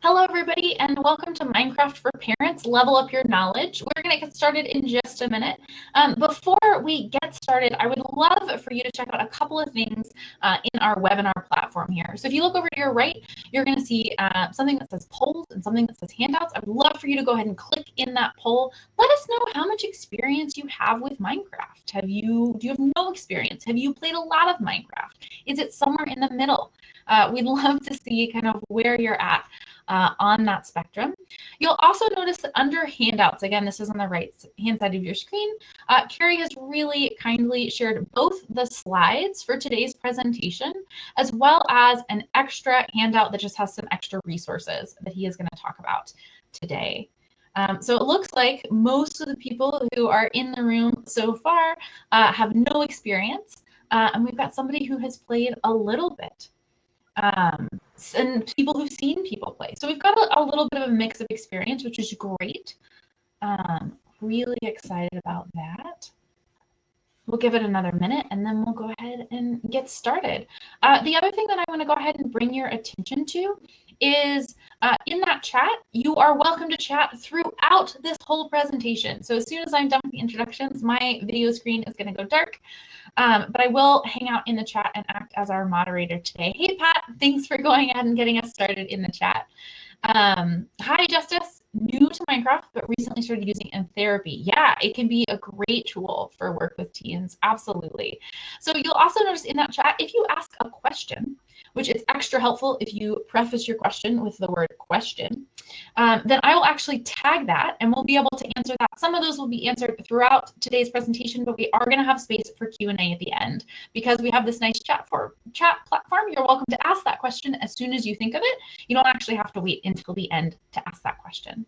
Hello, everybody, and welcome to Minecraft for Parents, Level Up Your Knowledge. We're going to get started in just a minute. Before we get started, I would love for you to check out a couple of things in our webinar platform here. So if you look over to your right, you're going to see something that says polls and something that says handouts. I'd love for you to go ahead and click in that poll. Let us know how much experience you have with Minecraft. Do you have no experience? Have you played a lot of Minecraft? Is it somewhere in the middle? We'd love to see kind of where you're at on that spectrum. You'll also notice that under handouts, again, this is on the right hand side of your screen, Carrie has really kindly shared both the slides for today's presentation, as well as an extra handout that just has some extra resources that he is going to talk about today. So it looks like most of the people who are in the room so far have no experience, and we've got somebody who has played a little bit. And people who've seen people play. So we've got a little bit of a mix of experience, which is great. Really excited about that. We'll give it another minute and then we'll go ahead and get started. The other thing that I want to go ahead and bring your attention to is in that chat, you are welcome to chat throughout this whole presentation. So as soon as I'm done with the introductions, my video screen is going to go dark. But I will hang out in the chat and act as our moderator today. Hey, Pat, thanks for going ahead and getting us started in the chat. Hi, Justice. New to Minecraft, but recently started using in therapy. Yeah, it can be a great tool for work with teens. Absolutely. So you'll also notice in that chat, if you ask a question, which is extra helpful if you preface your question with the word question, then I will actually tag that and we'll be able to answer that. Some of those will be answered throughout today's presentation, but we are going to have space for Q&A at the end. Because we have this nice chat platform, you're welcome to ask that question as soon as you think of it. You don't actually have to wait until the end to ask that question.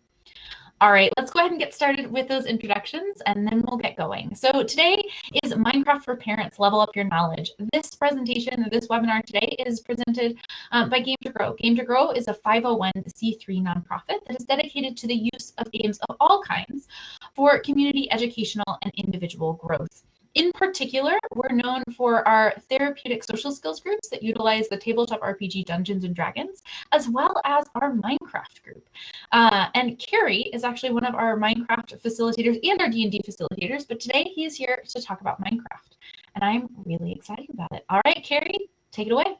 All right, let's go ahead and get started with those introductions and then we'll get going. So today is Minecraft for Parents, Level Up Your Knowledge. This presentation, this webinar today is presented by Game to Grow. Game to Grow is a 501c3 nonprofit that is dedicated to the use of games of all kinds for community, educational, and individual growth. In particular, we're known for our therapeutic social skills groups that utilize the tabletop RPG Dungeons and Dragons, as well as our Minecraft group. And Carrie is actually one of our Minecraft facilitators and our D&D facilitators, but today he's here to talk about Minecraft. And I'm really excited about it. All right, Carrie, take it away.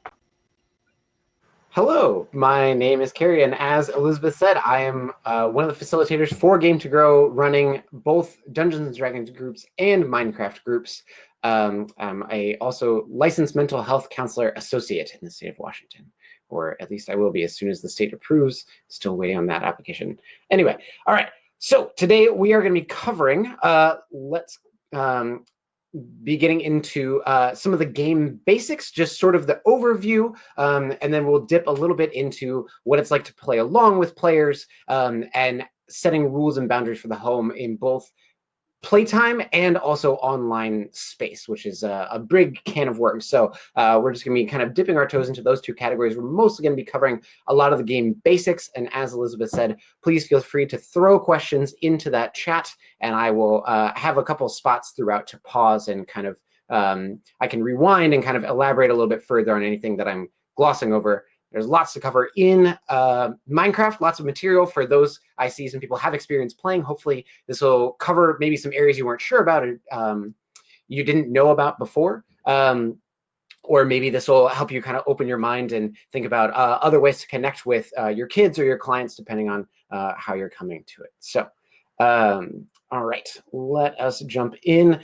Hello, my name is Carrie, and as Elizabeth said, I am one of the facilitators for Game to Grow, running both Dungeons and Dragons groups and Minecraft groups. I'm also licensed mental health counselor associate in the state of Washington, or at least I will be as soon as the state approves. Still waiting on that application. Anyway, all right. So today we are going to be covering. Let's be getting into some of the game basics, just sort of the overview, and then we'll dip a little bit into what it's like to play along with players and setting rules and boundaries for the home in both playtime and also online space, which is a big can of worms. So we're just going to be kind of dipping our toes into those two categories. We're mostly going to be covering a lot of the game basics. And as Elizabeth said, please feel free to throw questions into that chat, and I will have a couple spots throughout to pause and kind of I can rewind and kind of elaborate a little bit further on anything that I'm glossing over. There's lots to cover in Minecraft, lots of material for those I see some people have experience playing. Hopefully this will cover maybe some areas you weren't sure about or you didn't know about before. Or maybe this will help you kind of open your mind and think about other ways to connect with your kids or your clients, depending on how you're coming to it. So, all right, let us jump in.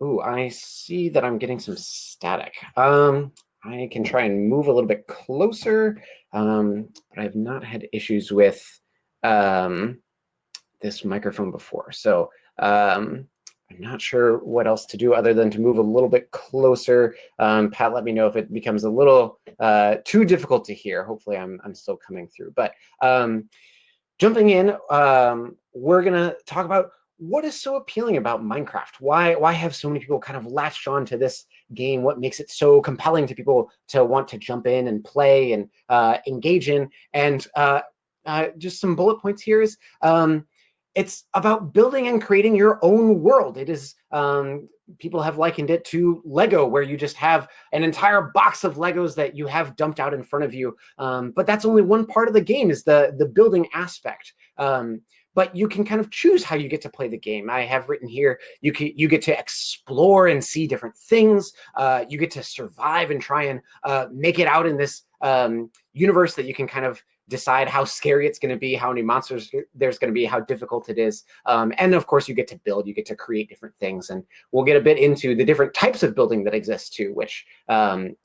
Ooh, I see that I'm getting some static. I can try and move a little bit closer, but I've not had issues with this microphone before. So I'm not sure what else to do other than to move a little bit closer. Pat, let me know if it becomes a little too difficult to hear. Hopefully I'm still coming through. But jumping in, we're going to talk about what is so appealing about Minecraft? Why have so many people kind of latched on to this game? What makes it so compelling to people to want to jump in and play and engage in? And just some bullet points here is it's about building and creating your own world. It is, people have likened it to Lego, where you just have an entire box of Legos that you have dumped out in front of you. But that's only one part of the game, is the building aspect. But you can kind of choose how you get to play the game. I have written here, you get to explore and see different things. You get to survive and try and make it out in this universe that you can kind of decide how scary it's going to be, how many monsters there's going to be, how difficult it is. And of course, you get to build, you get to create different things. And we'll get a bit into the different types of building that exist too, which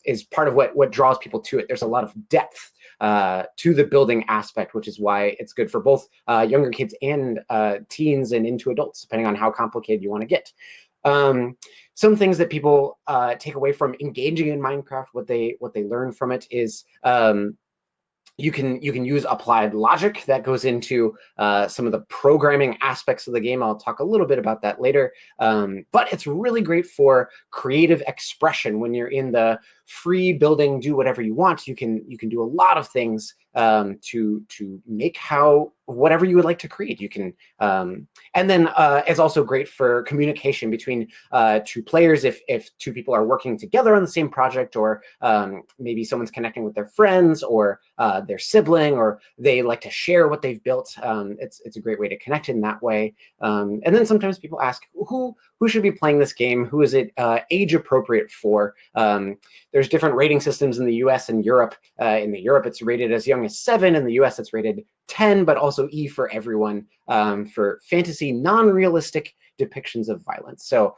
is part of what draws people to it. There's a lot of depth to the building aspect, which is why it's good for both younger kids and teens and into adults, depending on how complicated you want to get. Some things that people take away from engaging in Minecraft, what they learn from it is you can use applied logic that goes into some of the programming aspects of the game. I'll talk a little bit about that later. But it's really great for creative expression. When you're in the free building, do whatever you want, you can do a lot of things to make whatever you would like to create. You can and then it's also great for communication between two players. If two people are working together on the same project, or maybe someone's connecting with their friends or their sibling, or they like to share what they've built, it's a great way to connect in that way. And then sometimes people ask, who should be playing this game? Who is it age appropriate for? There's different rating systems in the US and Europe. In the Europe, it's rated as young as 7. In the US, it's rated 10, but also E for everyone, for fantasy, non-realistic depictions of violence. So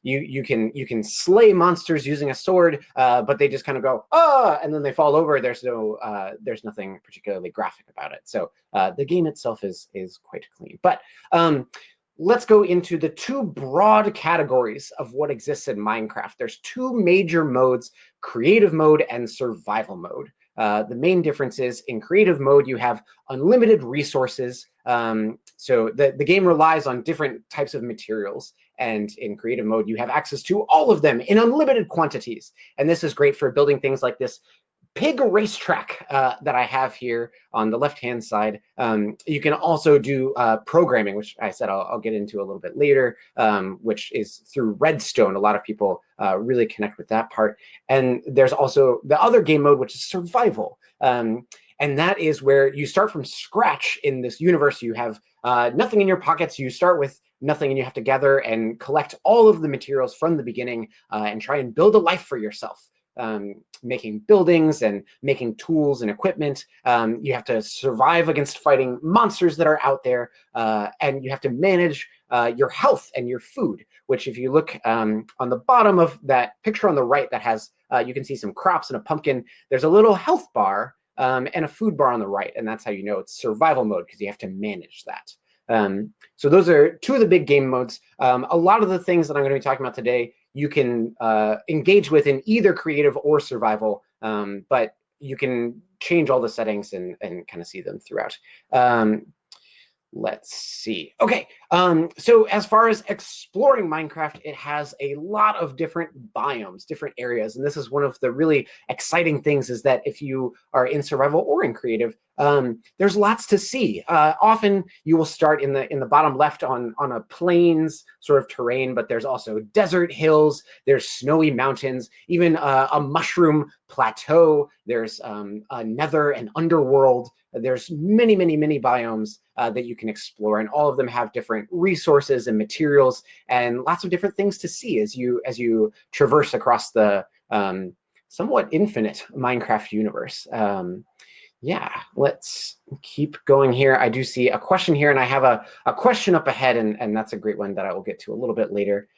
you can slay monsters using a sword, but they just kind of go, ah, and then they fall over. There's nothing particularly graphic about it. So the game itself is quite clean. But let's go into the two broad categories of what exists in Minecraft. There's two major modes: creative mode and survival mode. The main difference is, in creative mode, you have unlimited resources. So the game relies on different types of materials. And in creative mode, you have access to all of them in unlimited quantities. And this is great for building things like this pig racetrack that I have here on the left-hand side. You can also do programming, which I said I'll get into a little bit later, which is through Redstone. A lot of people really connect with that part. And there's also the other game mode, which is survival. And that is where you start from scratch in this universe. You have nothing in your pockets. You start with nothing, and you have to gather and collect all of the materials from the beginning and try and build a life for yourself. Making buildings and making tools and equipment. You have to survive against fighting monsters that are out there, and you have to manage your health and your food, which, if you look on the bottom of that picture on the right, that has, you can see some crops and a pumpkin. There's a little health bar and a food bar on the right, and that's how you know it's survival mode, because you have to manage that. So those are two of the big game modes. A lot of the things that I'm going to be talking about today, you can engage with in either creative or survival, but you can change all the settings and kind of see them throughout. Let's see. Okay, so as far as exploring Minecraft, it has a lot of different biomes, different areas, and this is one of the really exciting things, is that if you are in survival or in creative, there's lots to see. Often you will start in the bottom left on a plains sort of terrain, but there's also desert hills, there's snowy mountains, even a mushroom plateau. There's a nether and underworld. There's many biomes that you can explore, and all of them have different resources and materials and lots of different things to see as you traverse across the somewhat infinite Minecraft universe. Yeah, let's keep going here. I do see a question here, and I have a question up ahead, and that's a great one that I will get to a little bit later.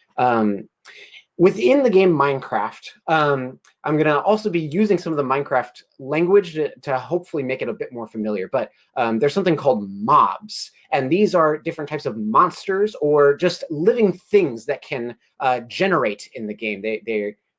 Within the game Minecraft, I'm going to also be using some of the Minecraft language to hopefully make it a bit more familiar. But there's something called mobs, and these are different types of monsters or just living things that can generate in the game.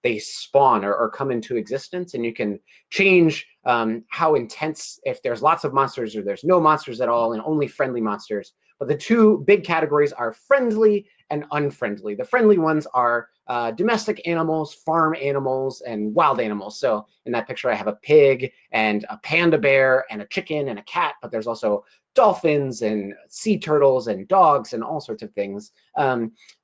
They spawn or come into existence, and you can change how intense, if there's lots of monsters or there's no monsters at all and only friendly monsters. But the two big categories are friendly and unfriendly. The friendly ones are domestic animals, farm animals, and wild animals. So in that picture, I have a pig and a panda bear and a chicken and a cat, but there's also dolphins and sea turtles and dogs and all sorts of things.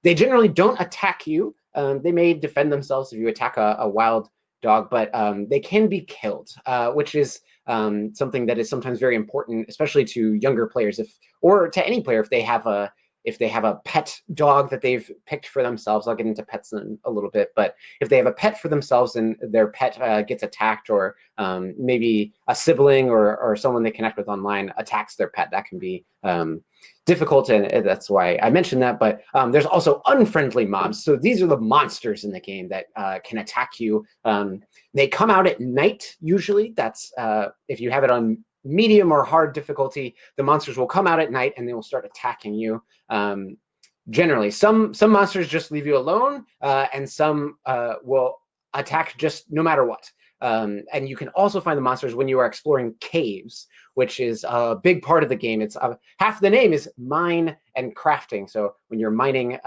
They generally don't attack you. They may defend themselves if you attack a wild dog, but they can be killed, which is something that is sometimes very important, especially to younger players, or to any player if they have a pet dog that they've picked for themselves. I'll get into pets in a little bit, but if they have a pet for themselves and their pet gets attacked, or maybe a sibling or someone they connect with online attacks their pet, that can be difficult, and that's why I mentioned that. But there's also unfriendly mobs. So these are the monsters in the game that can attack you. They come out at night, usually. That's if you have it on medium or hard difficulty, the monsters will come out at night and they will start attacking you. Generally, some monsters just leave you alone, and some will attack just no matter what. And you can also find the monsters when you are exploring caves, which is a big part of the game. It's half the name is mine and crafting. So when you're mining,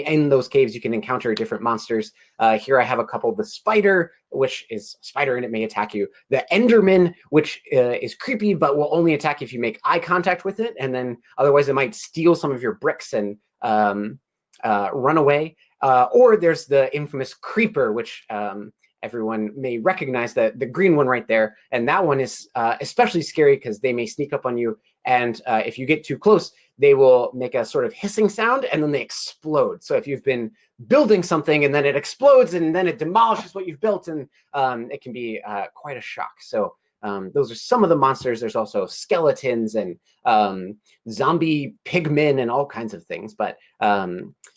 in those caves, you can encounter different monsters. Here I have a couple. The spider, which is a spider and it may attack you. The Enderman, which is creepy but will only attack if you make eye contact with it, and then otherwise it might steal some of your bricks and run away. Or there's the infamous creeper, which everyone may recognize, the green one right there. And that one is especially scary because they may sneak up on you. And if you get too close, they will make a sort of hissing sound and then they explode. So if you've been building something and then it explodes and then it demolishes what you've built, and it can be quite a shock. So those are some of the monsters. There's also skeletons and zombie pigmen and all kinds of things. But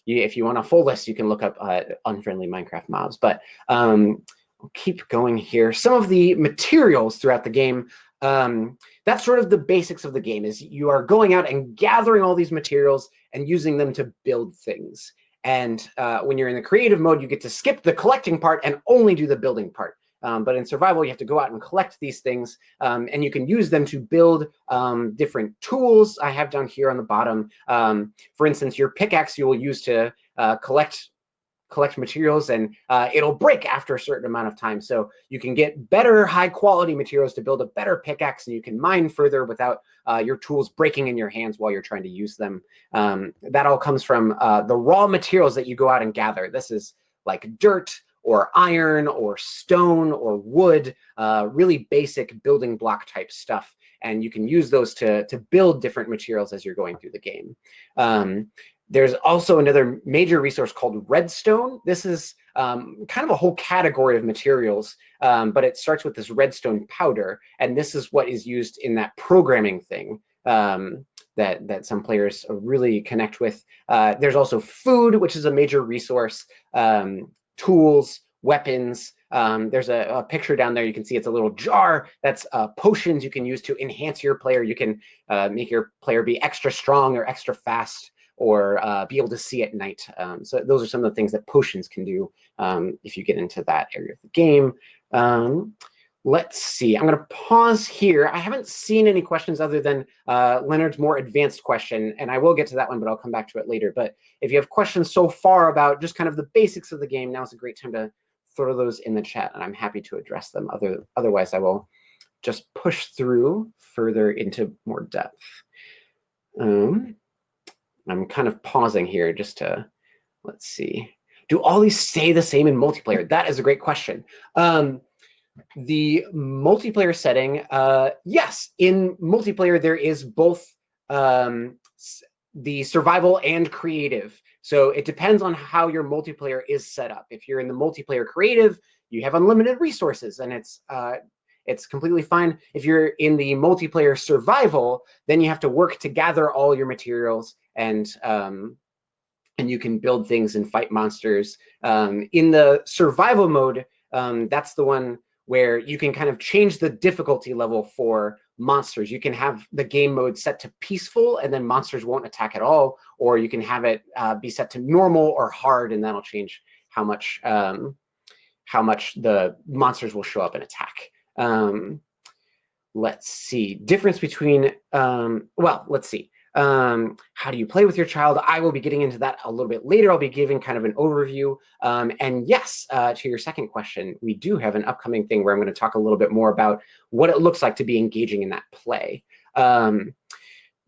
if you want a full list, you can look up unfriendly Minecraft mobs. But I'll keep going here. Some of the materials throughout the game, that's sort of the basics of the game, is you are going out and gathering all these materials and using them to build things. And when you're in the creative mode, you get to skip the collecting part and only do the building part. But in survival, you have to go out and collect these things, and you can use them to build different tools. I have down here on the bottom, for instance, your pickaxe you will use to collect materials, and it'll break after a certain amount of time. So you can get better high quality materials to build a better pickaxe, and you can mine further without your tools breaking in your hands while you're trying to use them. That all comes from the raw materials that you go out and gather. This is like dirt or iron or stone or wood, really basic building block type stuff. And you can use those to build different materials as you're going through the game. There's also another major resource called Redstone. This is kind of a whole category of materials, but it starts with this redstone powder, and this is what is used in that programming thing that some players really connect with. There's also food, which is a major resource, tools, weapons. There's a picture down there. You can see it's a little jar. That's potions you can use to enhance your player. You can make your player be extra strong or extra fast, or be able to see at night. So those are some of the things that potions can do if you get into that area of the game. Let's see. I'm going to pause here. I haven't seen any questions other than Leonard's more advanced question, and I will get to that one, but I'll come back to it later. But if you have questions so far about just kind of the basics of the game, now's a great time to throw those in the chat, and I'm happy to address them. Otherwise, I will just push through further into more depth. I'm kind of pausing here just to, let's see. Do all these stay the same in multiplayer? That is a great question. The multiplayer setting, yes, in multiplayer there is both the survival and creative. So it depends on how your multiplayer is set up. If you're in the multiplayer creative, you have unlimited resources, and it's completely fine. If you're in the multiplayer survival, then you have to work to gather all your materials, and you can build things and fight monsters. In the survival mode, that's the one where you can kind of change the difficulty level for monsters. You can have the game mode set to peaceful, and then monsters won't attack at all, or you can have it be set to normal or hard, and that'll change how much the monsters will show up and attack. Let's see. Difference between, well, let's see. How do you play with your child? I will be getting into that a little bit later. I'll be giving kind of an overview. And yes, to your second question, we do have an upcoming thing where I'm going to talk a little bit more about what it looks like to be engaging in that play.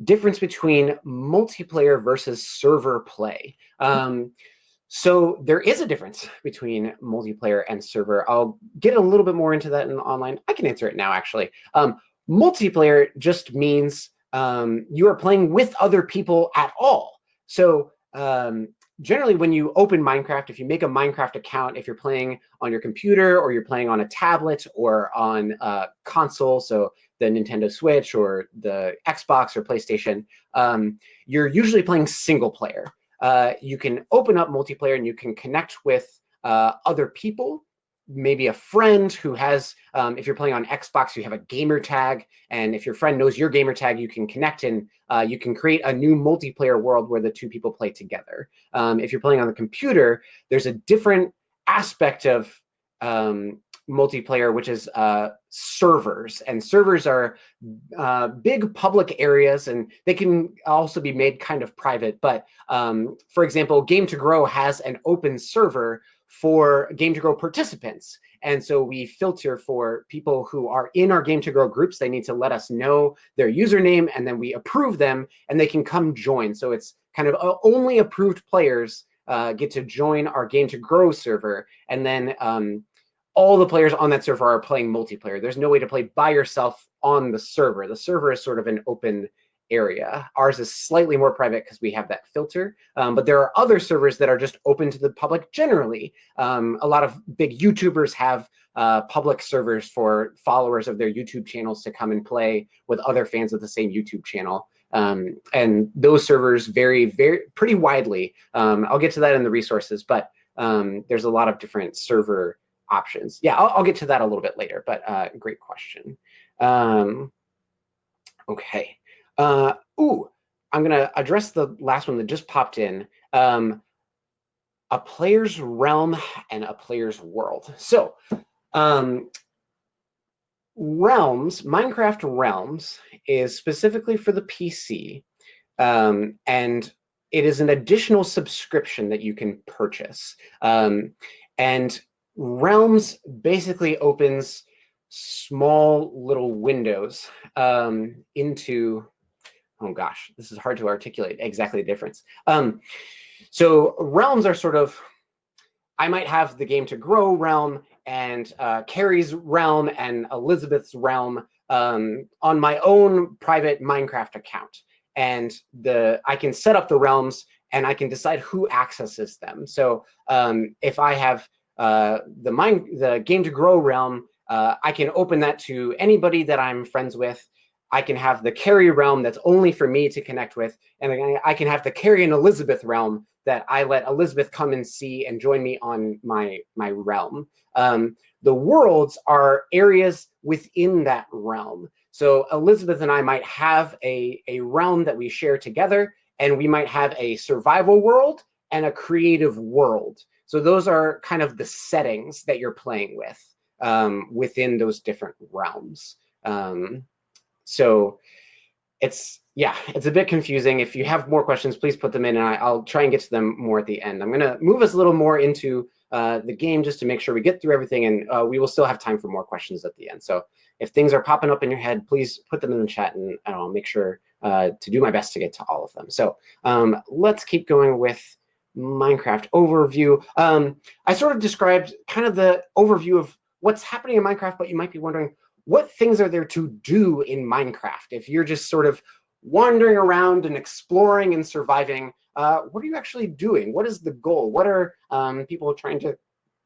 Difference between multiplayer versus server play. So there is a difference between multiplayer and server. I'll get a little bit more into that in online. I can answer it now, actually. Multiplayer just means you are playing with other people at all. So generally, when you open Minecraft, if you make a Minecraft account, if you're playing on your computer or you're playing on a tablet or on a console, so the Nintendo Switch or the Xbox or PlayStation, you're usually playing single player. You can open up multiplayer and you can connect with other people, maybe a friend who has, if you're playing on Xbox, you have a gamer tag, and if your friend knows your gamer tag, you can connect and you can create a new multiplayer world where the two people play together. If you're playing on the computer, there's a different aspect of multiplayer, which is servers. And servers are big public areas, and they can also be made kind of private. But for example, Game to Grow has an open server for Game to Grow participants. And so we filter for people who are in our Game to Grow groups. They need to let us know their username, and then we approve them, and they can come join. So it's kind of only approved players get to join our Game to Grow server. And then all the players on that server are playing multiplayer. There's no way to play by yourself on the server. The server is sort of an open area. Ours is slightly more private because we have that filter, but there are other servers that are just open to the public generally. A lot of big YouTubers have public servers for followers of their YouTube channels to come and play with other fans of the same YouTube channel. And those servers vary pretty widely. I'll get to that in the resources, but there's a lot of different server options. Yeah, I'll get to that a little bit later, but great question. Okay. I'm going to address the last one that just popped in. A player's realm and a player's world. So realms, Minecraft Realms is specifically for the PC, and it is an additional subscription that you can purchase. And Realms basically opens small little windows into, oh gosh, this is hard to articulate exactly the difference. So Realms are sort of, I might have the Game to Grow realm and Carrie's realm and Elizabeth's realm on my own private Minecraft account. And I can set up the realms and I can decide who accesses them. So if I have the Game to Grow realm, I can open that to anybody that I'm friends with. I can have the Carrie realm that's only for me to connect with, and I can have the Carrie and Elizabeth realm that I let Elizabeth come and see and join me on my realm. The worlds are areas within that realm. So Elizabeth and I might have a realm that we share together, and we might have a survival world and a creative world. So those are kind of the settings that you're playing with within those different realms. So it's a bit confusing. If you have more questions, please put them in, and I'll try and get to them more at the end. I'm going to move us a little more into the game just to make sure we get through everything, and we will still have time for more questions at the end. So if things are popping up in your head, please put them in the chat, and I'll make sure to do my best to get to all of them. So let's keep going with Minecraft overview. I sort of described kind of the overview of what's happening in Minecraft, but you might be wondering, what things are there to do in Minecraft? If you're just sort of wandering around and exploring and surviving, what are you actually doing? What is the goal? What are people trying to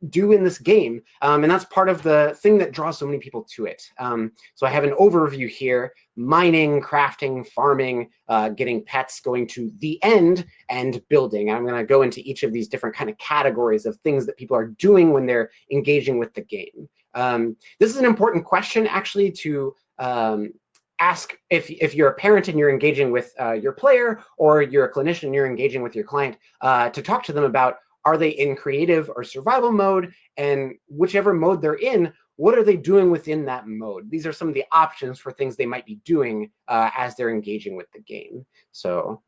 do in this game? And that's part of the thing that draws so many people to it. So I have an overview here: mining, crafting, farming, getting pets, going to the end, and building. I'm going to go into each of these different kind of categories of things that people are doing when they're engaging with the game. This is an important question, actually, to ask if you're a parent and you're engaging with your player, or you're a clinician and you're engaging with your client, to talk to them about, are they in creative or survival mode? And whichever mode they're in, what are they doing within that mode? These are some of the options for things they might be doing as they're engaging with the game. So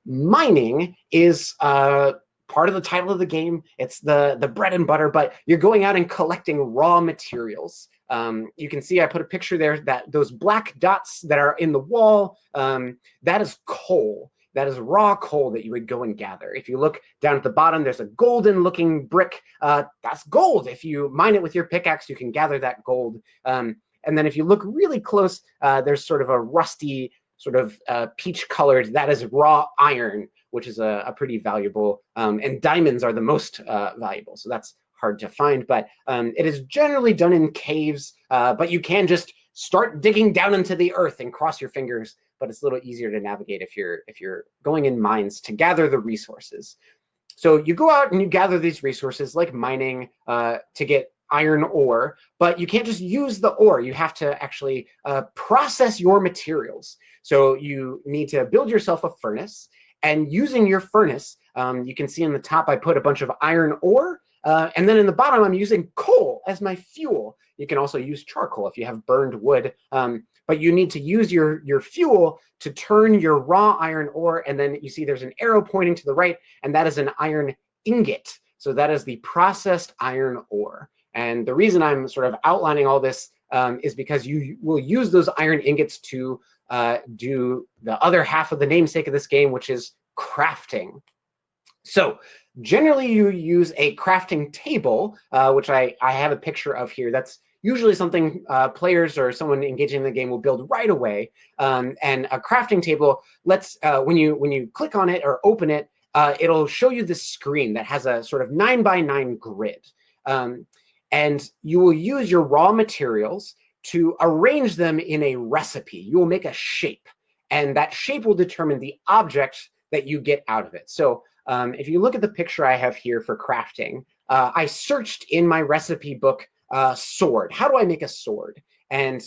mining is part of the title of the game. It's the bread and butter, but you're going out and collecting raw materials. You can see I put a picture there that those black dots that are in the wall, that is coal. That is raw coal that you would go and gather. If you look down at the bottom, there's a golden looking brick. That's gold. If you mine it with your pickaxe, you can gather that gold. And then if you look really close, there's sort of a rusty, sort of peach colored, that is raw iron, which is a pretty valuable, and diamonds are the most valuable. So that's hard to find, but it is generally done in caves, but you can just start digging down into the earth and cross your fingers, but it's a little easier to navigate if you're going in mines to gather the resources. So you go out and you gather these resources like mining to get iron ore, but you can't just use the ore. You have to actually process your materials. So you need to build yourself a furnace, and using your furnace, you can see in the top I put a bunch of iron ore, and then in the bottom I'm using coal as my fuel. You can also use charcoal if you have burned wood, but you need to use your fuel to turn your raw iron ore, and then you see there's an arrow pointing to the right, and that is an iron ingot. So that is the processed iron ore. And the reason I'm sort of outlining all this is because you will use those iron ingots to do the other half of the namesake of this game, which is crafting. So generally you use a crafting table, which I have a picture of here. That's usually something players or someone engaging in the game will build right away. And a crafting table lets, when you click on it or open it, it'll show you this screen that has a sort of 9x9 grid. And you will use your raw materials to arrange them in a recipe. You will make a shape, and that shape will determine the object that you get out of it. So if you look at the picture I have here for crafting, I searched in my recipe book, sword. How do I make a sword? And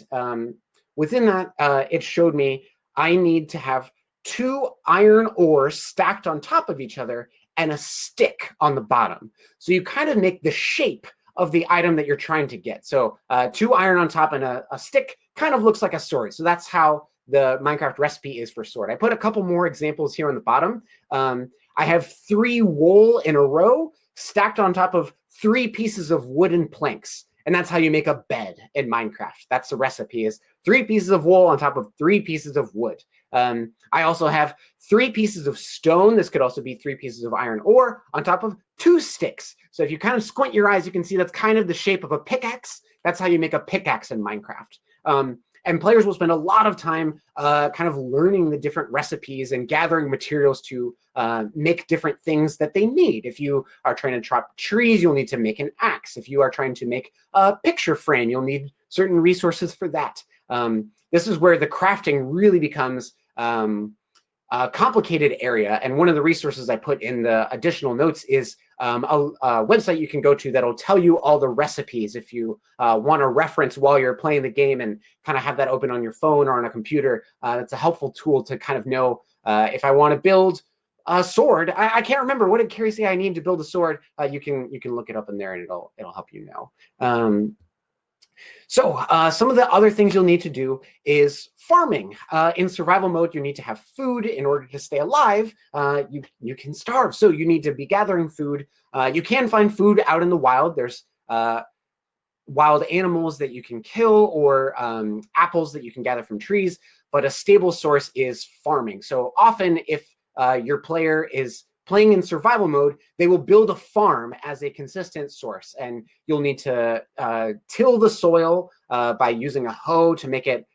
within that, it showed me I need to have 2 iron ores stacked on top of each other and a stick on the bottom. So you kind of make the shape of the item that you're trying to get. So 2 iron on top and a stick kind of looks like a sword. So that's how the Minecraft recipe is for sword. I put a couple more examples here on the bottom. I have 3 wool in a row stacked on top of 3 pieces of wooden planks. And that's how you make a bed in Minecraft. That's the recipe, is 3 pieces of wool on top of 3 pieces of wood. I also have 3 pieces of stone. This could also be 3 pieces of iron ore on top of 2 sticks. So if you kind of squint your eyes, you can see that's kind of the shape of a pickaxe. That's how you make a pickaxe in Minecraft. And players will spend a lot of time kind of learning the different recipes and gathering materials to make different things that they need. If you are trying to chop trees, you'll need to make an axe. If you are trying to make a picture frame, you'll need certain resources for that. This is where the crafting really becomes a complicated area. And one of the resources I put in the additional notes is a website you can go to that'll tell you all the recipes if you want to reference while you're playing the game and kind of have that open on your phone or on a computer. It's a helpful tool to kind of know if I want to build a sword. I can't remember, what did Carrie say I need to build a sword? You can look it up in there and it'll help you know. So some of the other things you'll need to do is farming. In survival mode, you need to have food in order to stay alive. You can starve, so you need to be gathering food. You can find food out in the wild. There's wild animals that you can kill, or apples that you can gather from trees, but a stable source is farming. So often if your player is playing in survival mode, they will build a farm as a consistent source, and you'll need to till the soil by using a hoe to make it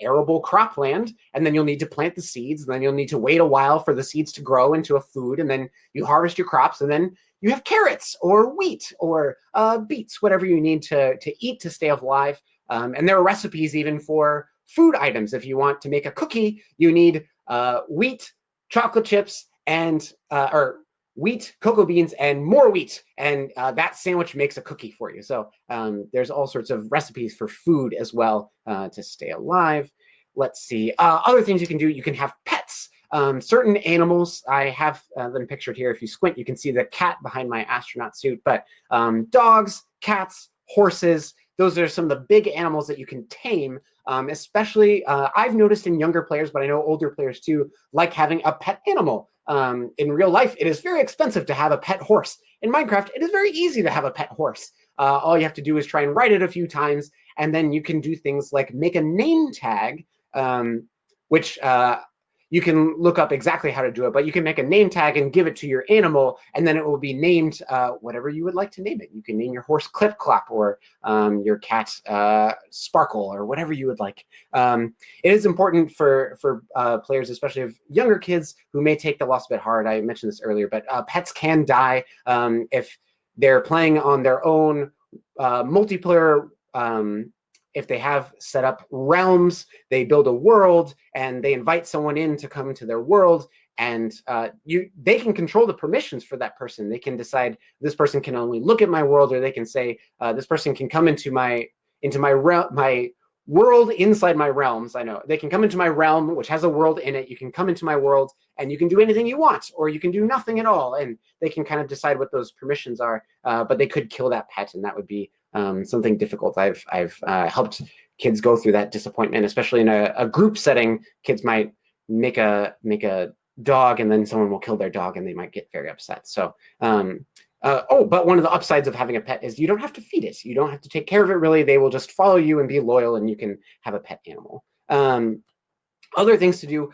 arable cropland, and then you'll need to plant the seeds, and then you'll need to wait a while for the seeds to grow into a food, and then you harvest your crops, and then you have carrots or wheat or beets, whatever you need to eat to stay alive. And there are recipes even for food items. If you want to make a cookie, you need wheat, chocolate chips, and or wheat, cocoa beans, and more wheat, and that sandwich makes a cookie for you. So there's all sorts of recipes for food as well to stay alive. Let's see, other things you can do. You can have pets. Certain animals, I have them pictured here. If you squint, you can see the cat behind my astronaut suit, but dogs, cats, horses. Those are some of the big animals that you can tame. Especially, I've noticed in younger players, but I know older players too, like having a pet animal. In real life, it is very expensive to have a pet horse. In Minecraft, it is very easy to have a pet horse. All you have to do is try and ride it a few times, and then you can do things like make a name tag, which you can look up exactly how to do it, but you can make a name tag and give it to your animal, and then it will be named whatever you would like to name it. You can name your horse Clip Clop, or your cat Sparkle, or whatever you would like. It is important for players, especially of younger kids who may take the loss a bit hard. I mentioned this earlier, but pets can die if they're playing on their own multiplayer. If they have set up realms, they build a world and they invite someone in to come to their world, and they can control the permissions for that person. They can decide this person can only look at my world, or they can say this person can come into my world inside my realms. I know they can come into my realm, which has a world in it. You can come into my world and you can do anything you want, or you can do nothing at all. And they can kind of decide what those permissions are. But they could kill that pet, and that would be something difficult. I've helped kids go through that disappointment, especially in a group setting. Kids might make a dog, and then someone will kill their dog, and they might get very upset. So, but one of the upsides of having a pet is you don't have to feed it. You don't have to take care of it, really. They will just follow you and be loyal, and you can have a pet animal. Other things to do,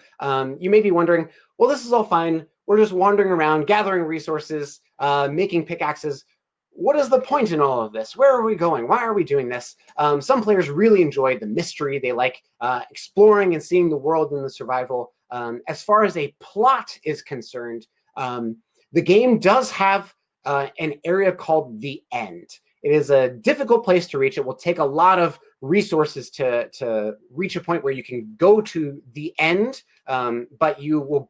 you may be wondering, well, this is all fine. We're just wandering around, gathering resources, making pickaxes. What is the point in all of this? Where are we going? Why are we doing this? Some players really enjoy the mystery. They like exploring and seeing the world and the survival. As far as a plot is concerned, the game does have an area called the end. It is a difficult place to reach. It will take a lot of resources to reach a point where you can go to the end, but you will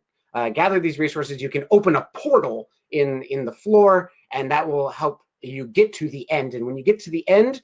gather these resources. You can open a portal in the floor, and that will help you get to the end. And when you get to the end,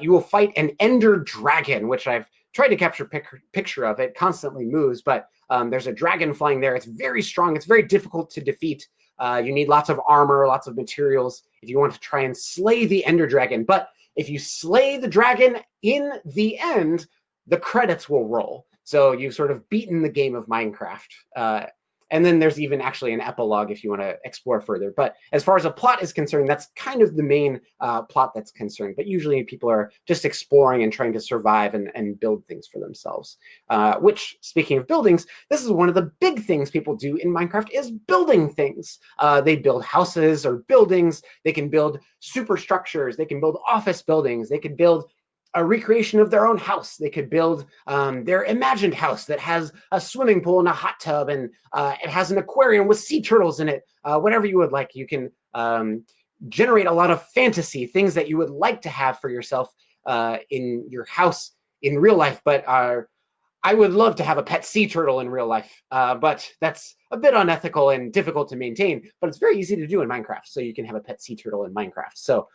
you will fight an ender dragon, which I've tried to capture picture of. It constantly moves, but there's a dragon flying there. It's very strong. It's very difficult to defeat. You need lots of armor, lots of materials if you want to try and slay the ender dragon. But if you slay the dragon in the end, the credits will roll. So you've sort of beaten the game of Minecraft. And then there's even actually an epilogue if you want to explore further. But as far as a plot is concerned, that's kind of the main plot that's concerned. But usually people are just exploring and trying to survive and build things for themselves. Which, speaking of buildings, this is one of the big things people do in Minecraft is building things. They build houses or buildings. They can build superstructures. They can build office buildings. They can build a recreation of their own house. They could build their imagined house that has a swimming pool and a hot tub, and it has an aquarium with sea turtles in it. Whatever you would like. You can generate a lot of fantasy, things that you would like to have for yourself in your house in real life. But I would love to have a pet sea turtle in real life, but that's a bit unethical and difficult to maintain. But it's very easy to do in Minecraft, so you can have a pet sea turtle in Minecraft. So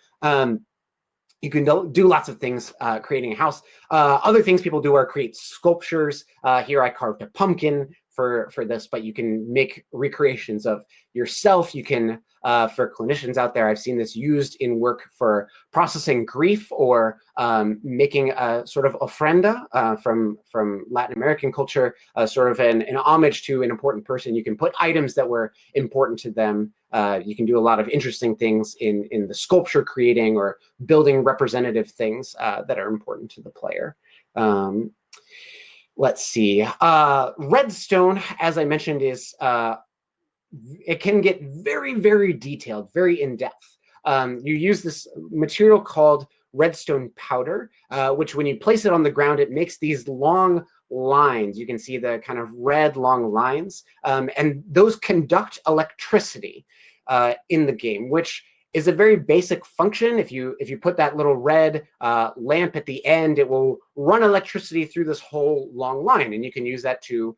you can do lots of things creating a house. Other things people do are create sculptures. Here I carved a pumpkin for this, but you can make recreations of yourself. You can, for clinicians out there, I've seen this used in work for processing grief, or making a sort of ofrenda from Latin American culture, sort of an homage to an important person. You can put items that were important to them. You can do a lot of interesting things in the sculpture creating or building representative things that are important to the player. Let's see. Redstone, as I mentioned, is it can get very, very detailed, very in-depth. You use this material called redstone powder, which when you place it on the ground, it makes these long lines. You can see the kind of red long lines, and those conduct electricity in the game, which is a very basic function. If you put that little red lamp at the end, it will run electricity through this whole long line, and you can use that to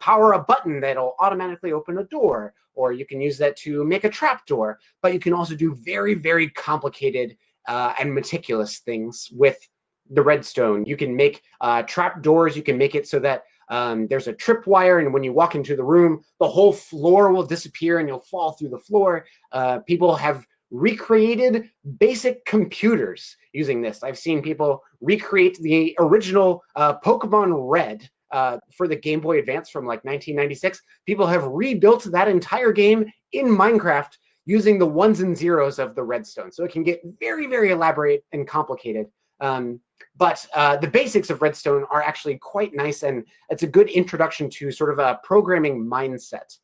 power a button that'll automatically open a door, or you can use that to make a trap door. But you can also do very, very complicated and meticulous things with the redstone. You can make trap doors. You can make it so that there's a tripwire, and when you walk into the room, the whole floor will disappear and you'll fall through the floor. People have recreated basic computers using this. I've seen people recreate the original Pokemon Red for the Game Boy Advance from like 1996. People have rebuilt that entire game in Minecraft using the ones and zeros of the Redstone. So it can get very, very elaborate and complicated. But the basics of Redstone are actually quite nice, and it's a good introduction to sort of a programming mindset,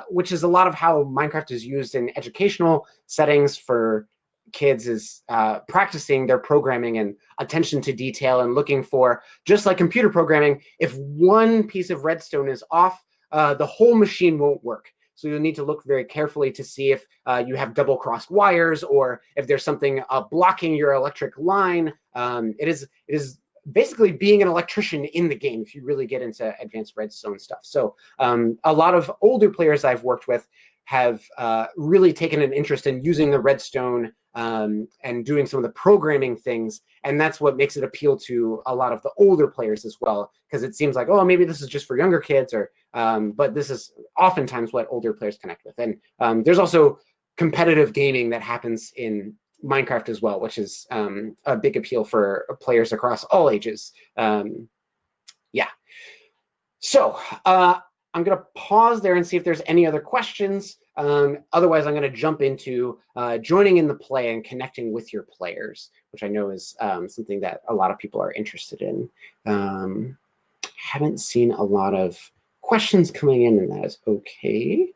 which is a lot of how Minecraft is used in educational settings for kids, is practicing their programming and attention to detail and looking for, just like computer programming, if one piece of redstone is off, the whole machine won't work. So you'll need to look very carefully to see if you have double-crossed wires, or if there's something blocking your electric line. It is basically being an electrician in the game if you really get into advanced redstone stuff. So a lot of older players I've worked with have really taken an interest in using the redstone and doing some of the programming things, and that's what makes it appeal to a lot of the older players as well, because it seems like, oh, maybe this is just for younger kids, or but this is oftentimes what older players connect with. And there's also competitive gaming that happens in Minecraft as well, which is a big appeal for players across all ages. Yeah. So I'm going to pause there and see if there's any other questions. Otherwise, I'm going to jump into joining in the play and connecting with your players, which I know is something that a lot of people are interested in. Haven't seen a lot of questions coming in, and that is okay.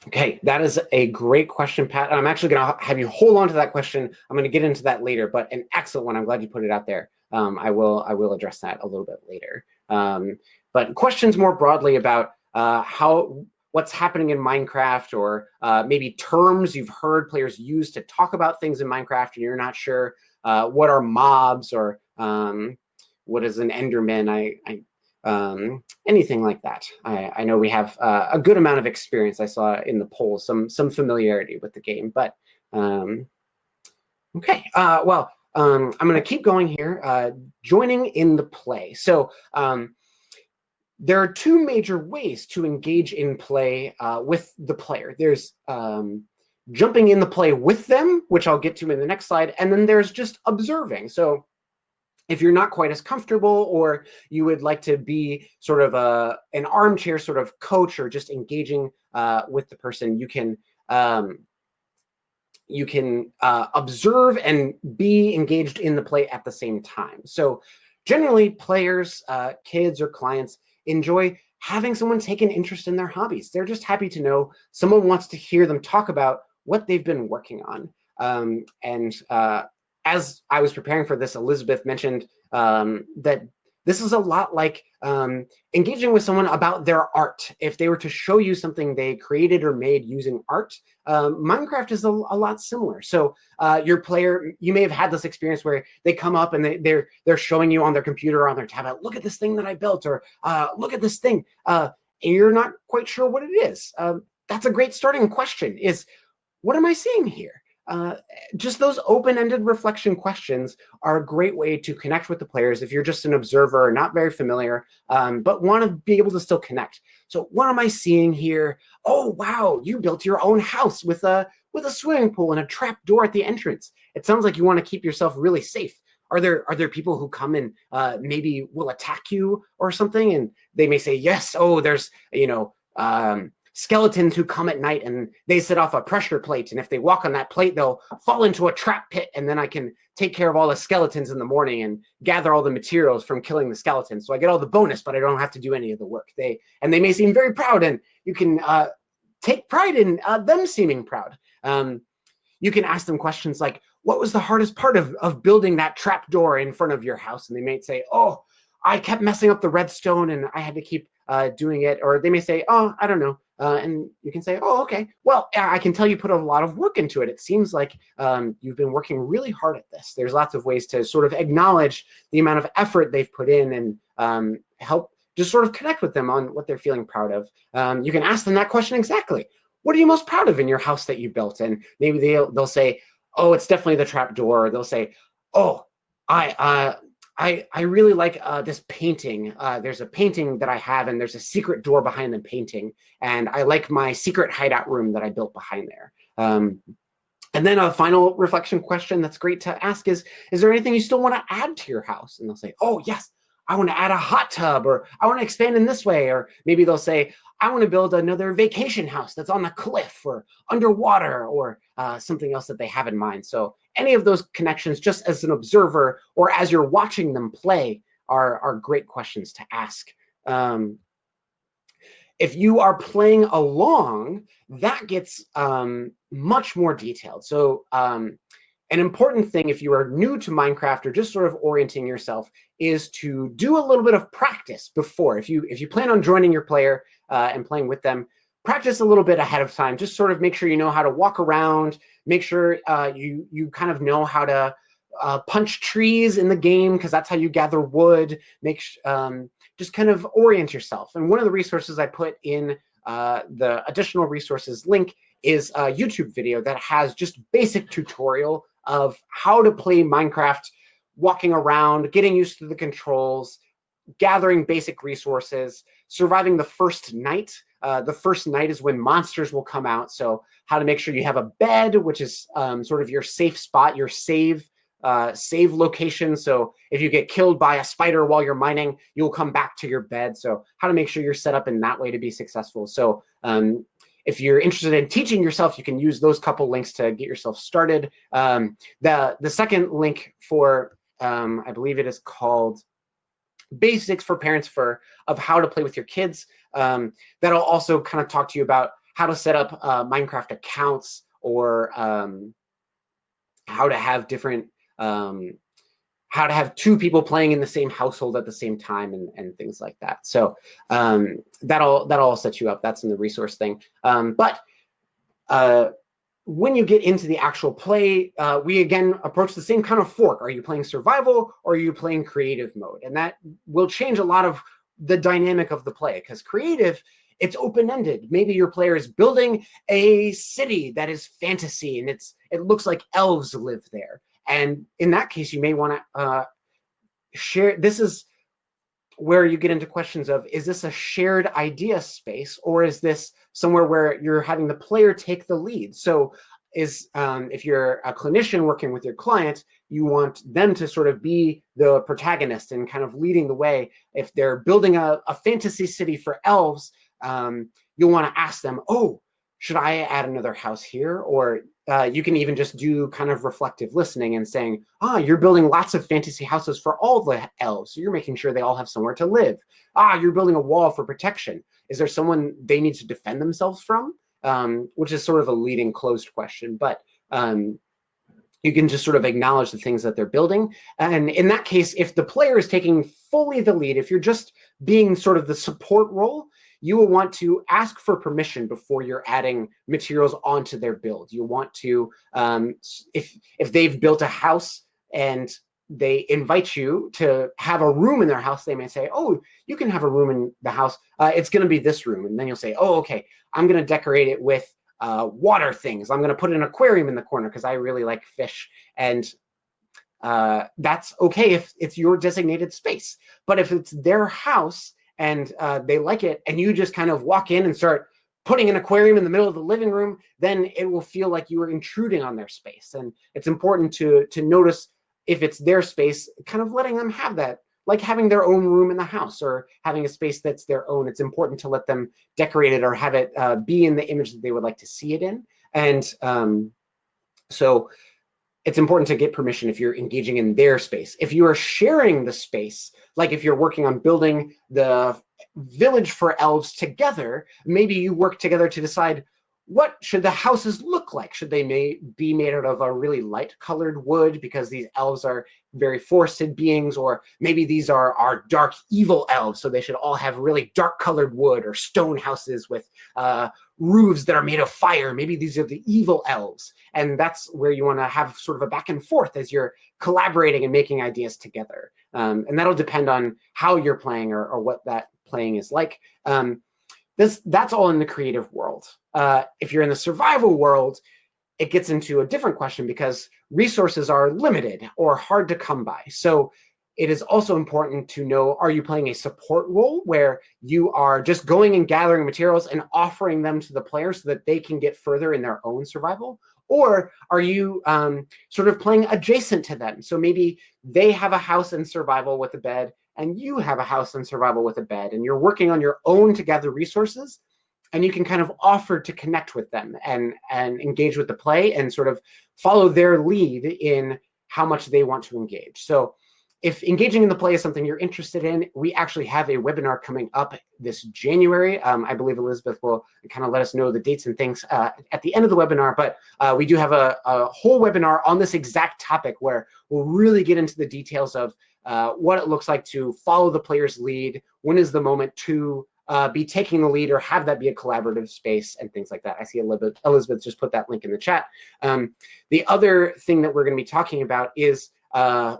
Okay, that is a great question, Pat. And I'm actually going to have you hold on to that question. I'm going to get into that later, but an excellent one. I'm glad you put it out there. I will address that a little bit later. But questions more broadly about what's happening in Minecraft, or maybe terms you've heard players use to talk about things in Minecraft and you're not sure. What are mobs, or what is an Enderman? Anything like that. I know we have a good amount of experience. I saw in the poll some familiarity with the game, but okay. Well, I'm going to keep going here. Joining in the play. So there are two major ways to engage in play with the player. There's jumping in the play with them, which I'll get to in the next slide, and then there's just observing. So if you're not quite as comfortable, or you would like to be sort of an armchair sort of coach, or just engaging with the person, you can observe and be engaged in the play at the same time. So generally, players, kids, or clients enjoy having someone take an interest in their hobbies. They're just happy to know someone wants to hear them talk about what they've been working on. As I was preparing for this, Elizabeth mentioned that this is a lot like engaging with someone about their art. If they were to show you something they created or made using art, Minecraft is a lot similar. So your player, you may have had this experience where they come up and they're showing you on their computer or on their tablet, look at this thing that I built, or look at this thing, and you're not quite sure what it is. That's a great starting question, is what am I seeing here? Just those open-ended reflection questions are a great way to connect with the players if you're just an observer or not very familiar, but want to be able to still connect. So what am I seeing here? Oh, wow, you built your own house with a swimming pool and a trap door at the entrance. It sounds like you want to keep yourself really safe. Are there people who come and maybe will attack you or something? And they may say, yes, oh, there's, skeletons who come at night and they set off a pressure plate, and if they walk on that plate, they'll fall into a trap pit, and then I can take care of all the skeletons in the morning and gather all the materials from killing the skeletons. So I get all the bonus, but I don't have to do any of the work. They may seem very proud, and you can take pride in them seeming proud. You can ask them questions like, what was the hardest part of building that trap door in front of your house? And they may say, oh, I kept messing up the redstone and I had to keep doing it. Or they may say, oh, I don't know. And you can say, oh, okay, well, I can tell you put a lot of work into it. It seems like you've been working really hard at this. There's lots of ways to sort of acknowledge the amount of effort they've put in, and help just sort of connect with them on what they're feeling proud of. You can ask them that question exactly. What are you most proud of in your house that you built? And maybe they'll say, oh, it's definitely the trap door. Or they'll say, oh, I really like this painting. There's a painting that I have, and there's a secret door behind the painting, and I like my secret hideout room that I built behind there. And then a final reflection question that's great to ask is there anything you still want to add to your house? And they'll say, oh, yes, I want to add a hot tub, or I want to expand in this way. Or maybe they'll say, I want to build another vacation house that's on the cliff or underwater, or something else that they have in mind. So any of those connections, just as an observer or as you're watching them play, are great questions to ask. If you are playing along, that gets much more detailed. So an important thing if you are new to Minecraft or just sort of orienting yourself is to do a little bit of practice before. If you plan on joining your player and playing with them, practice a little bit ahead of time. Just sort of make sure you know how to walk around, make sure you kind of know how to punch trees in the game, because that's how you gather wood. Just kind of orient yourself. And one of the resources I put in the additional resources link is a YouTube video that has just basic tutorial of how to play Minecraft, walking around, getting used to the controls, gathering basic resources, surviving the first night. The first night is when monsters will come out. So how to make sure you have a bed, which is sort of your safe spot, your save location. So if you get killed by a spider while you're mining, you'll come back to your bed. So how to make sure you're set up in that way to be successful. So if you're interested in teaching yourself, you can use those couple links to get yourself started. The second link for, I believe it is called Basics for Parents of how to play with your kids. That'll also kind of talk to you about how to set up Minecraft accounts, or how to have different how to have two people playing in the same household at the same time, and things like that. So that'll all set you up. That's in the resource thing. But when you get into the actual play, we again approach the same kind of fork. Are you playing survival, or are you playing creative mode? And that will change a lot of the dynamic of the play, because creative, it's open-ended. Maybe your player is building a city that is fantasy, and it looks like elves live there. And in that case, you may want to share. This is where you get into questions of, is this a shared idea space, or is this somewhere where you're having the player take the lead? So if you're a clinician working with your client, you want them to sort of be the protagonist and kind of leading the way. If they're building a fantasy city for elves, you'll want to ask them, oh, should I add another house here? Or you can even just do kind of reflective listening and saying, you're building lots of fantasy houses for all the elves, so you're making sure they all have somewhere to live. You're building a wall for protection. Is there someone they need to defend themselves from? Which is sort of a leading closed question, but you can just sort of acknowledge the things that they're building. And in that case, if the player is taking fully the lead, if you're just being sort of the support role, you will want to ask for permission before you're adding materials onto their build. You want to, if they've built a house and they invite you to have a room in their house, they may say, oh, you can have a room in the house. It's going to be this room. And then you'll say, oh, okay, I'm going to decorate it with water things. I'm going to put an aquarium in the corner because I really like fish. And that's okay if it's your designated space. But if it's their house and they like it, and you just kind of walk in and start putting an aquarium in the middle of the living room, then it will feel like you are intruding on their space. And it's important to notice if it's their space, kind of letting them have that, like having their own room in the house or having a space that's their own. It's important to let them decorate it or have it be in the image that they would like to see it in. And so it's important to get permission if you're engaging in their space. If you are sharing the space, like if you're working on building the village for elves together, maybe you work together to decide, what should the houses look like? Should they be made out of a really light colored wood because these elves are very forested beings? Or maybe these are our dark evil elves, so they should all have really dark colored wood, or stone houses with roofs that are made of fire. Maybe these are the evil elves. And that's where you want to have sort of a back and forth as you're collaborating and making ideas together. And that'll depend on how you're playing or what that playing is like. That's all in the creative world. If you're in the survival world, it gets into a different question because resources are limited or hard to come by. So it is also important to know, are you playing a support role where you are just going and gathering materials and offering them to the players so that they can get further in their own survival? Or are you sort of playing adjacent to them? So maybe they have a house and survival with a bed, and you have a house and survival with a bed, and you're working on your own to gather resources, and you can kind of offer to connect with them and engage with the play and sort of follow their lead in how much they want to engage. So if engaging in the play is something you're interested in, we actually have a webinar coming up this January. I believe Elizabeth will kind of let us know the dates and things at the end of the webinar, but we do have a whole webinar on this exact topic where we'll really get into the details of what it looks like to follow the player's lead, when is the moment to be taking the lead or have that be a collaborative space and things like that. I see Elizabeth just put that link in the chat. The other thing that we're going to be talking about is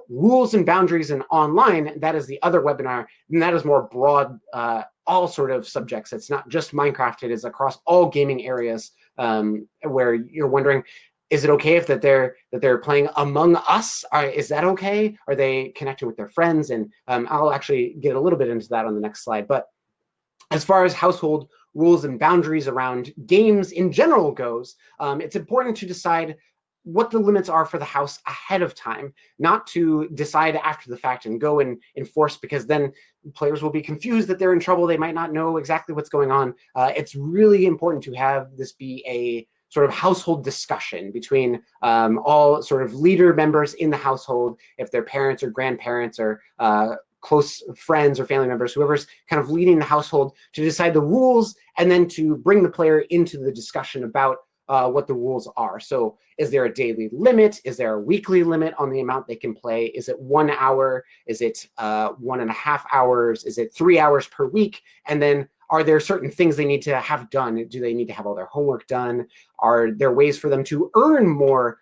rules and boundaries in online. That is the other webinar, and that is more broad, all sort of subjects. It's not just Minecraft, it is across all gaming areas, where you're wondering, is it okay if that they're playing Among Us? Is that okay? Are they connected with their friends? And I'll actually get a little bit into that on the next slide. But as far as household rules and boundaries around games in general goes, it's important to decide what the limits are for the house ahead of time, not to decide after the fact and go and enforce, because then players will be confused that they're in trouble. They might not know exactly what's going on. It's really important to have this be a sort of household discussion between all sort of leader members in the household, if they're parents or grandparents or close friends or family members, whoever's kind of leading the household, to decide the rules and then to bring the player into the discussion about what the rules are. So is there a daily limit? Is there a weekly limit on the amount they can play? Is it 1 hour? Is it 1.5 hours? Is it 3 hours per week? And then are there certain things they need to have done? Do they need to have all their homework done? Are there ways for them to earn more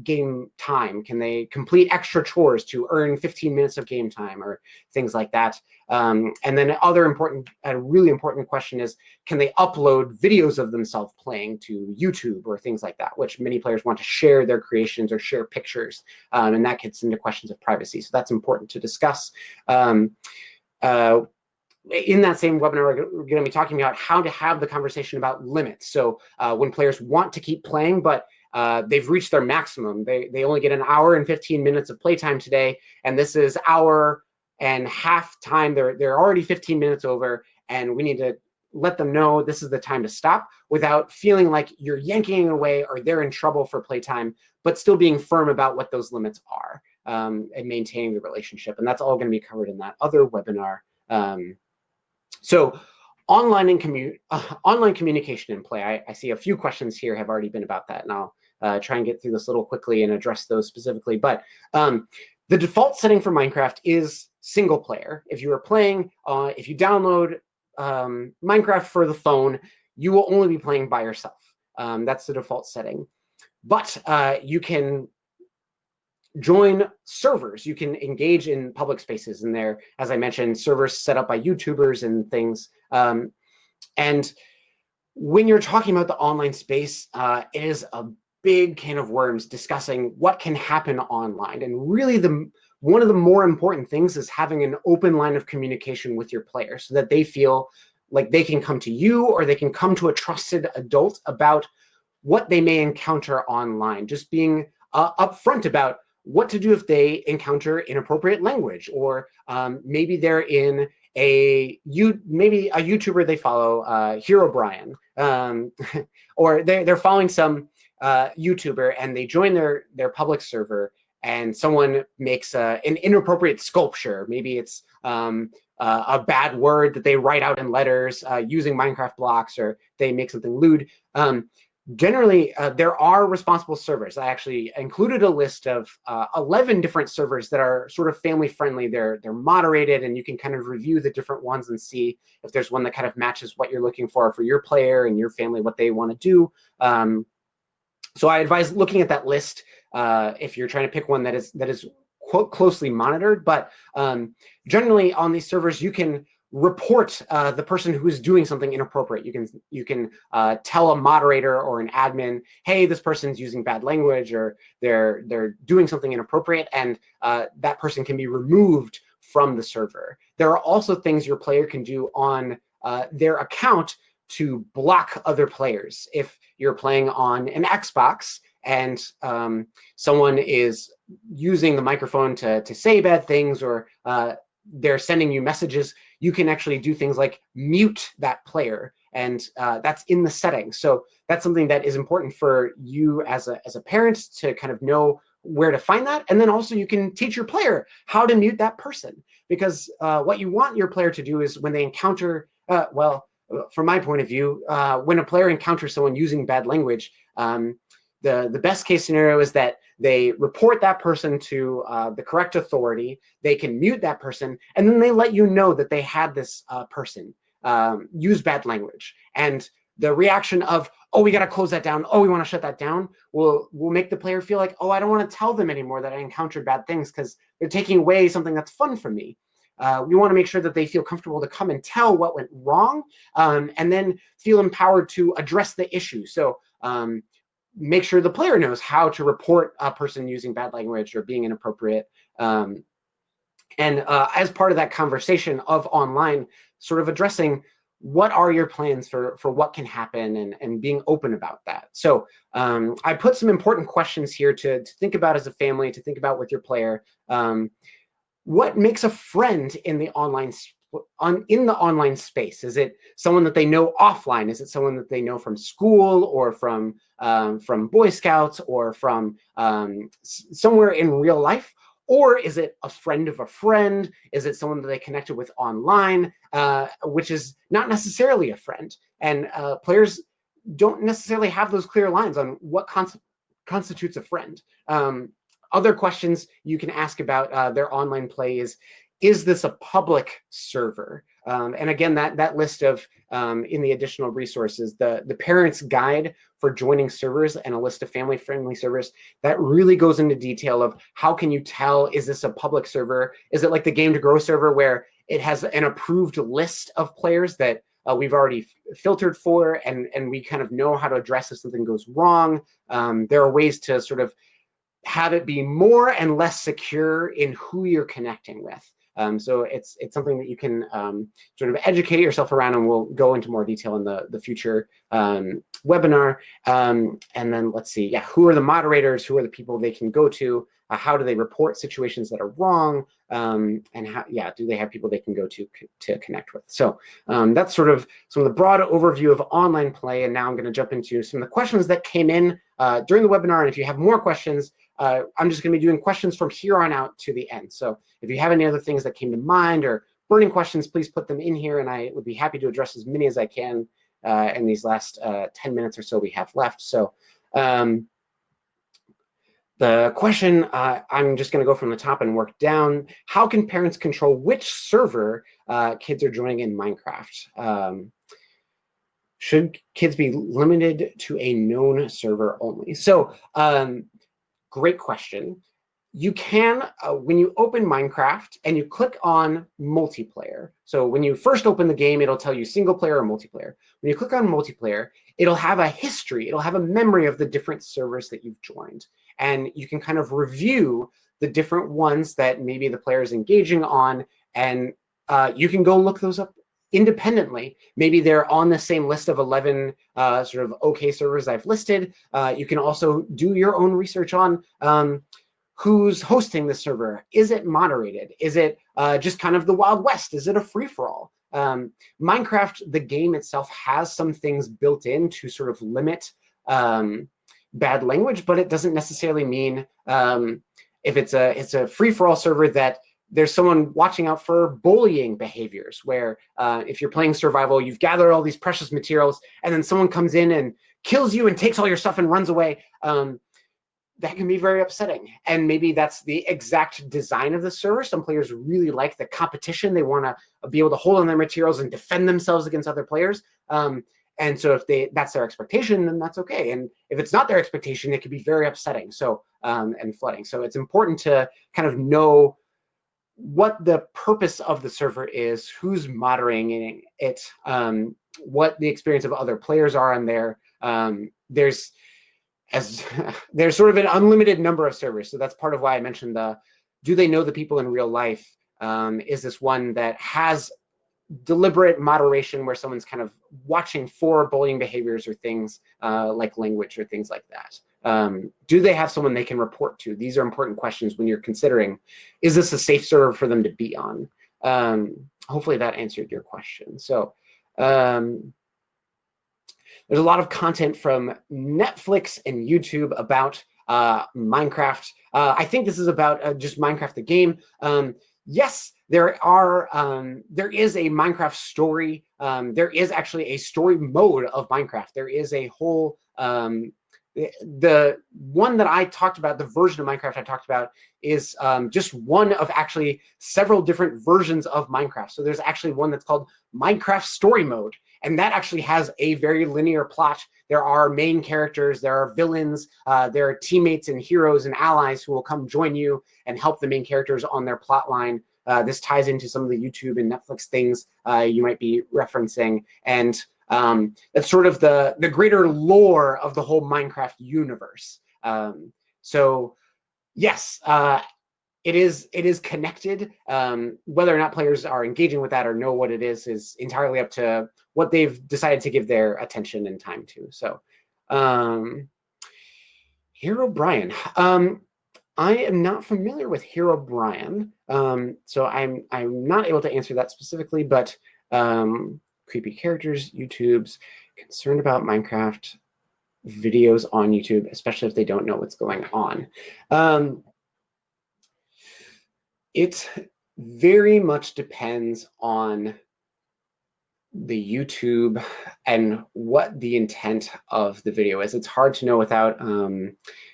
game time? Can they complete extra chores to earn 15 minutes of game time or things like that? And then a really important question is, can they upload videos of themselves playing to YouTube or things like that, which many players want to share their creations or share pictures, and that gets into questions of privacy. So that's important to discuss. In that same webinar, we're going to be talking about how to have the conversation about limits. So when players want to keep playing, but they've reached their maximum, they only get 1 hour and 15 minutes of playtime today, and this is 1.5 hour time. They're already 15 minutes over, and we need to let them know this is the time to stop without feeling like you're yanking away or they're in trouble for playtime, but still being firm about what those limits are, and maintaining the relationship. And that's all going to be covered in that other webinar. So online communication in play. I see a few questions here have already been about that, and I'll try and get through this a little quickly and address those specifically. But the default setting for Minecraft is single player. If you are playing, if you download Minecraft for the phone, you will only be playing by yourself. That's the default setting. But you can join servers. You can engage in public spaces in there. As I mentioned, servers set up by YouTubers and things. And when you're talking about the online space, it is a big can of worms discussing what can happen online. And really one of the more important things is having an open line of communication with your players so that they feel like they can come to you or they can come to a trusted adult about what they may encounter online. Just being upfront about what to do if they encounter inappropriate language, or maybe they're in maybe a YouTuber they follow, Hero Brian, or they're following some YouTuber and they join their public server and someone makes an inappropriate sculpture. Maybe it's a bad word that they write out in letters using Minecraft blocks, or they make something lewd. Generally, there are responsible servers. I actually included a list of 11 different servers that are sort of family friendly. They're moderated, and you can kind of review the different ones and see if there's one that kind of matches what you're looking for your player and your family, what they want to do. So I advise looking at that list if you're trying to pick one that is quote closely monitored. But generally on these servers, you can report the person who is doing something inappropriate. You can tell a moderator or an admin, hey, this person's using bad language, or they're doing something inappropriate, and that person can be removed from the server. There are also things your player can do on their account to block other players. If you're playing on an Xbox and someone is using the microphone to say bad things, or they're sending you messages, you can actually do things like mute that player, and that's in the settings. So that's something that is important for you as a parent to kind of know where to find that. And then also you can teach your player how to mute that person, because what you want your player to do is when they encounter, from my point of view, when a player encounters someone using bad language, the best case scenario is that they report that person to the correct authority, they can mute that person, and then they let you know that they had this person use bad language. And the reaction of, oh, we got to close that down, oh, we want to shut that down, will make the player feel like, oh, I don't want to tell them anymore that I encountered bad things, because they're taking away something that's fun from me. We want to make sure that they feel comfortable to come and tell what went wrong, and then feel empowered to address the issue. So make sure the player knows how to report a person using bad language or being inappropriate. And as part of that conversation of online, sort of addressing what are your plans for what can happen, and being open about that. So I put some important questions here to think about as a family, to think about with your player. What makes a friend in the online space? Is it someone that they know offline? Is it someone that they know from school, or from Boy Scouts, or from somewhere in real life? Or is it a friend of a friend? Is it someone that they connected with online, which is not necessarily a friend? And players don't necessarily have those clear lines on what constitutes a friend. Other questions you can ask about their online play is this a public server? And again, that list of, in the additional resources, the parent's guide for joining servers and a list of family-friendly servers, that really goes into detail of how can you tell, is this a public server? Is it like the Game to Grow server where it has an approved list of players that we've already filtered for, and we kind of know how to address if something goes wrong? There are ways to sort of have it be more and less secure in who you're connecting with. So it's something that you can sort of educate yourself around, and we'll go into more detail in the future webinar. And then let's see, who are the moderators? Who are the people they can go to? How do they report situations that are wrong? And how, do they have people they can go to connect with? So that's sort of some of the broad overview of online play. And now I'm going to jump into some of the questions that came in during the webinar. And if you have more questions, I'm just going to be doing questions from here on out to the end. So if you have any other things that came to mind or burning questions, please put them in here, and I would be happy to address as many as I can in these last 10 minutes or so we have left. So the question, I'm just going to go from the top and work down. How can parents control which server kids are joining in Minecraft? Should kids be limited to a known server only? So great question. You can, when you open Minecraft and you click on multiplayer, so when you first open the game, it'll tell you single player or multiplayer. When you click on multiplayer, it'll have a history, it'll have a memory of the different servers that you've joined. And you can kind of review the different ones that maybe the player is engaging on, and you can go look those up independently. Maybe they're on the same list of 11 sort of okay servers I've listed. You can also do your own research on who's hosting the server. Is it moderated? Is it just kind of the Wild West? Is it a free-for-all? Minecraft, the game itself, has some things built in to sort of limit bad language, but it doesn't necessarily mean if it's a free-for-all server that there's someone watching out for bullying behaviors, where if you're playing survival, you've gathered all these precious materials, and then someone comes in and kills you and takes all your stuff and runs away. That can be very upsetting. And maybe that's the exact design of the server. Some players really like the competition. They want to be able to hold on their materials and defend themselves against other players. And so if that's their expectation, then that's okay. And if it's not their expectation, it can be very upsetting. So and flooding. So it's important to kind of know what the purpose of the server is, who's moderating it, what the experience of other players are on there. There's there's sort of an unlimited number of servers, so that's part of why I mentioned do they know the people in real life? Is this one that has deliberate moderation where someone's kind of watching for bullying behaviors or things like language or things like that? Do they have someone they can report to? These are important questions when you're considering, is this a safe server for them to be on? Hopefully that answered your question. So there's a lot of content from Netflix and YouTube about Minecraft. I think this is about just Minecraft the game. Yes, there is a Minecraft story. There is actually a story mode of Minecraft. There is a whole the one that I talked about, the version of Minecraft I talked about, is just one of actually several different versions of Minecraft. So there's actually one that's called Minecraft Story Mode, and that actually has a very linear plot. There are main characters, there are villains, there are teammates and heroes and allies who will come join you and help the main characters on their plot line. This ties into some of the YouTube and Netflix things you might be referencing, and that's sort of the greater lore of the whole Minecraft universe. So yes, it is connected. Whether or not players are engaging with that or know what it is entirely up to what they've decided to give their attention and time to. So, Hero Brian. I am not familiar with Hero Brian, so I'm not able to answer that specifically. But creepy characters, YouTube's concerned about Minecraft videos on YouTube, especially if they don't know what's going on. It very much depends on the YouTube and what the intent of the video is. It's hard to know without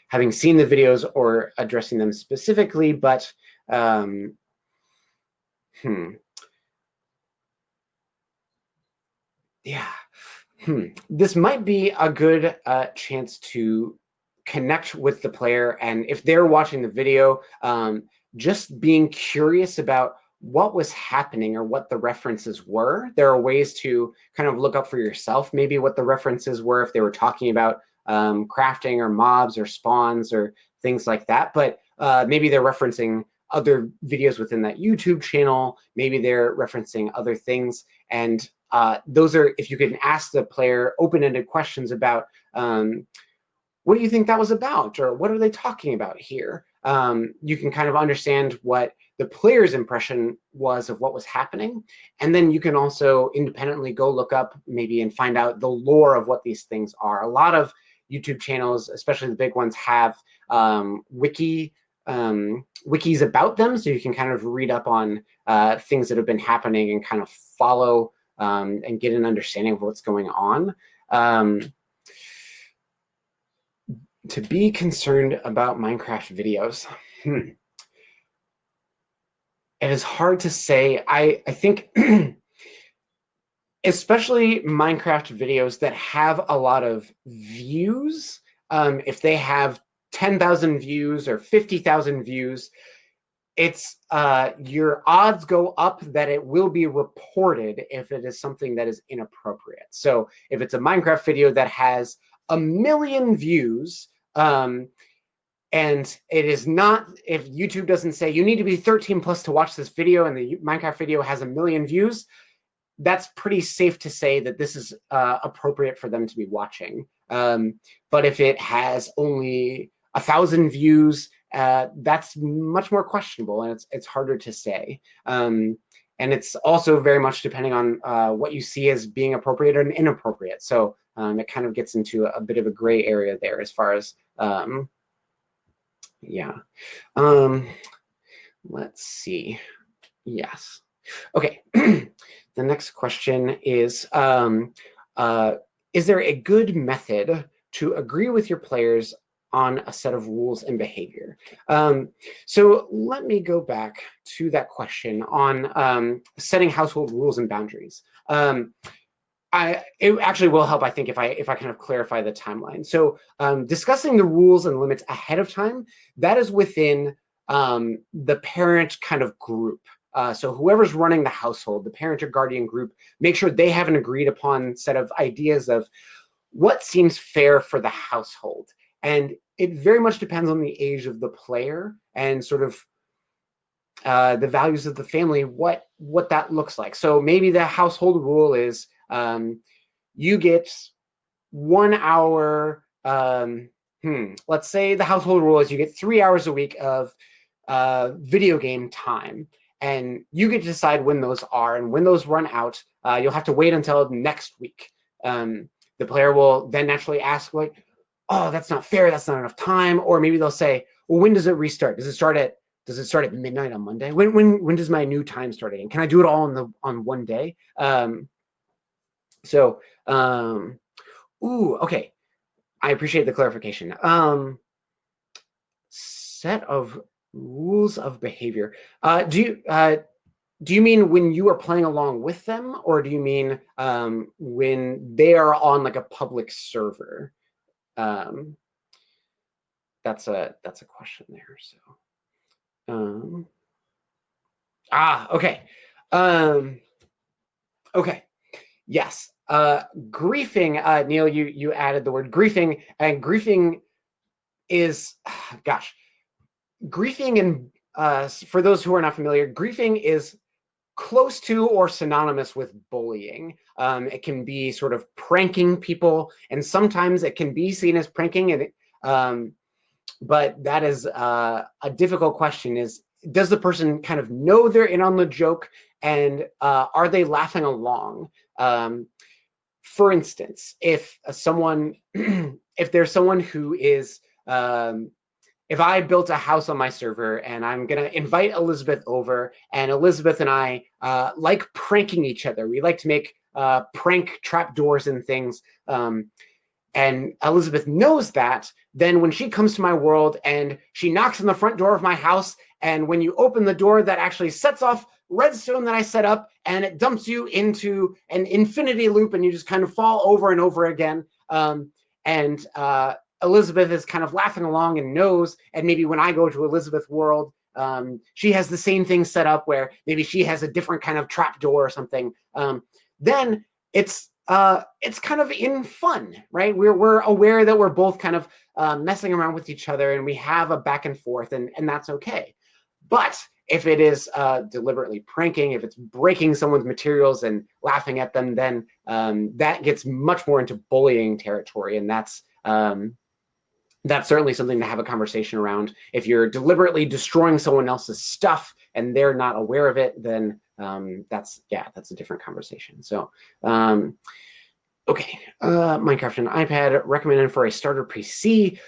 having seen the videos or addressing them specifically, but yeah. This might be a good chance to connect with the player, and if they're watching the video, just being curious about what was happening or what the references were. There are ways to kind of look up for yourself maybe what the references were, if they were talking about crafting or mobs or spawns or things like that. But maybe they're referencing other videos within that YouTube channel. Maybe they're referencing other things. And those are, if you can ask the player open-ended questions about what do you think that was about, or what are they talking about here? You can kind of understand what the player's impression was of what was happening. And then you can also independently go look up maybe and find out the lore of what these things are. A lot of YouTube channels, especially the big ones, have wikis about them, so you can kind of read up on things that have been happening and kind of follow and get an understanding of what's going on. To be concerned about Minecraft videos. It is hard to say. I think especially Minecraft videos that have a lot of views, if they have 10,000 views or 50,000 views, it's your odds go up that it will be reported if it is something that is inappropriate. So if it's a Minecraft video that has 1 million views, and it is not, if YouTube doesn't say you need to be 13 plus to watch this video, and the Minecraft video has 1 million views, that's pretty safe to say that this is appropriate for them to be watching. But if it has only 1,000 views, that's much more questionable, and it's harder to say. And it's also very much depending on what you see as being appropriate and inappropriate. So it kind of gets into a bit of a gray area there as far as yeah. Let's see. Yes. Okay. The next question is there a good method to agree with your players on a set of rules and behavior? So let me go back to that question on setting household rules and boundaries. It actually will help, I think, if I kind of clarify the timeline. So discussing the rules and limits ahead of time, that is within the parent kind of group. So whoever's running the household, the parent or guardian group, make sure they have an agreed upon set of ideas of what seems fair for the household. And it very much depends on the age of the player and sort of the values of the family, what that looks like. So maybe the household rule is you get 1 hour. Let's say the household rule is you get 3 hours a week of video game time, and you get to decide when those are, and when those run out, you'll have to wait until next week. The player will then naturally ask, like, oh, that's not fair, that's not enough time. Or maybe they'll say, well, when does it restart? Does it start at midnight on Monday? When does my new time start again? Can I do it all on one day? Okay. I appreciate the clarification. Set of rules of behavior. Do you mean when you are playing along with them, or do you mean when they are on like a public server? That's a question there. So, okay. Okay. Yes. Griefing. Neil, you added the word griefing, and griefing is, gosh, griefing, and for those who are not familiar, griefing is close to or synonymous with bullying. It can be sort of pranking people, and sometimes it can be seen as pranking. And but that is a difficult question. Does the person kind of know they're in on the joke, and are they laughing along? For instance, if if there's someone who is if I built a house on my server and I'm going to invite Elizabeth over, and Elizabeth and I like pranking each other. We like to make prank trapdoors and things. And Elizabeth knows that, then when she comes to my world and she knocks on the front door of my house, and when you open the door, that actually sets off redstone that I set up, and it dumps you into an infinity loop, and you just kind of fall over and over again. And Elizabeth is kind of laughing along and knows, and maybe when I go to Elizabeth's world, she has the same thing set up where maybe she has a different kind of trap door or something. Then it's kind of in fun, right? We're aware that we're both kind of messing around with each other, and we have a back and forth, and that's okay. But if it is deliberately pranking, if it's breaking someone's materials and laughing at them, then that gets much more into bullying territory, and that's certainly something to have a conversation around. If you're deliberately destroying someone else's stuff and they're not aware of it, then that's a different conversation. So, okay, Minecraft and iPad recommended for a starter PC.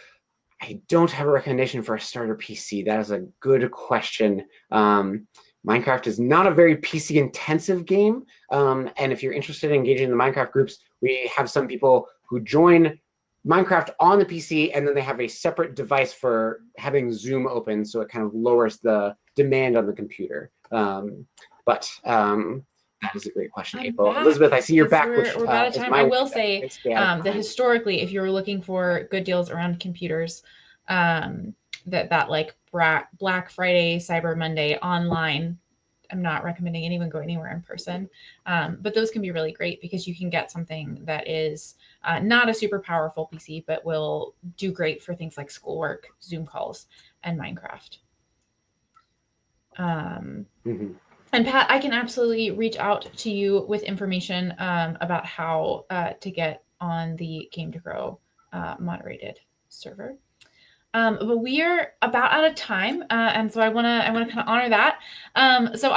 I don't have a recommendation for a starter PC. That is a good question. Minecraft is not a very PC intensive game. And if you're interested in engaging in the Minecraft groups, we have some people who join Minecraft on the PC, and then they have a separate device for having Zoom open, so it kind of lowers the demand on the computer. But that is a great question, April. Back. Elizabeth, I see you're back. We're about out of time. I will say that historically, if you're looking for good deals around computers, that like Black Friday, Cyber Monday online, I'm not recommending anyone go anywhere in person, but those can be really great because you can get something that is not a super powerful PC, but will do great for things like schoolwork, Zoom calls, and Minecraft. And Pat, I can absolutely reach out to you with information about how to get on the Game to Grow moderated server. But we are about out of time, and so I want to kind of honor that. So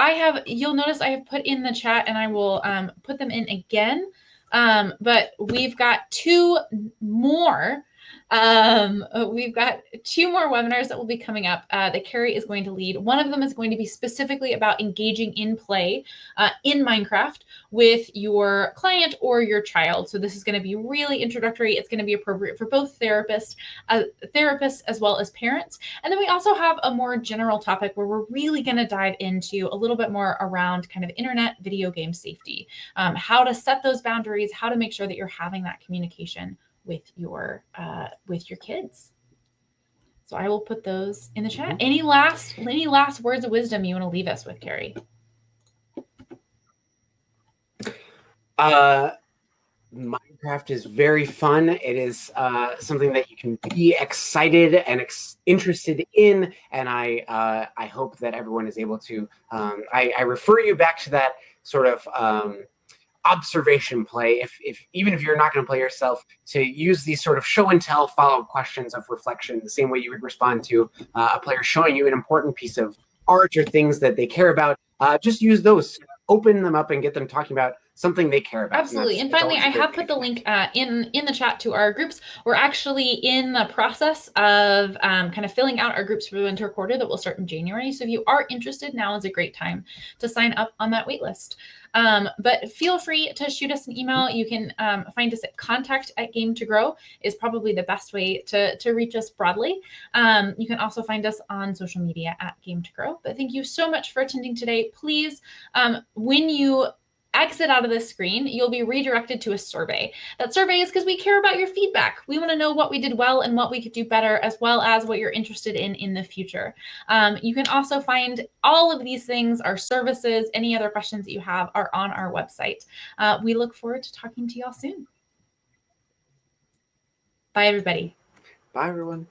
you'll notice I have put in the chat, and I will put them in again. But we've got two more. We've got two more webinars that will be coming up that Carrie is going to lead. One of them is going to be specifically about engaging in play in Minecraft with your client or your child. So this is going to be really introductory. It's going to be appropriate for both therapists as well as parents. And then we also have a more general topic where we're really going to dive into a little bit more around kind of internet video game safety, how to set those boundaries, how to make sure that you're having that communication with your kids. So I will put those in the chat. Any last words of wisdom you want to leave us with, Carrie? Minecraft is very fun. It is something that you can be excited and interested in, and I hope that everyone is able to. I refer you back to that sort of observation play. If even if you're not going to play yourself, to use these sort of show and tell follow-up questions of reflection, the same way you would respond to a player showing you an important piece of art or things that they care about. Just use those, open them up, and get them talking about something they care about. Absolutely. And finally, I have put the link in the chat to our groups. We're actually in the process of kind of filling out our groups for the winter quarter that will start in January. So if you are interested, now is a great time to sign up on that wait list. But feel free to shoot us an email. You can find us at contact@game2grow is probably the best way to reach us broadly. You can also find us on social media @game2grow. But thank you so much for attending today. Please, when you exit out of this screen, you'll be redirected to a survey. That survey is because we care about your feedback. We want to know what we did well and what we could do better, as well as what you're interested in the future. You can also find all of these things, our services, any other questions that you have are on our website. We look forward to talking to y'all soon. Bye, everybody. Bye, everyone.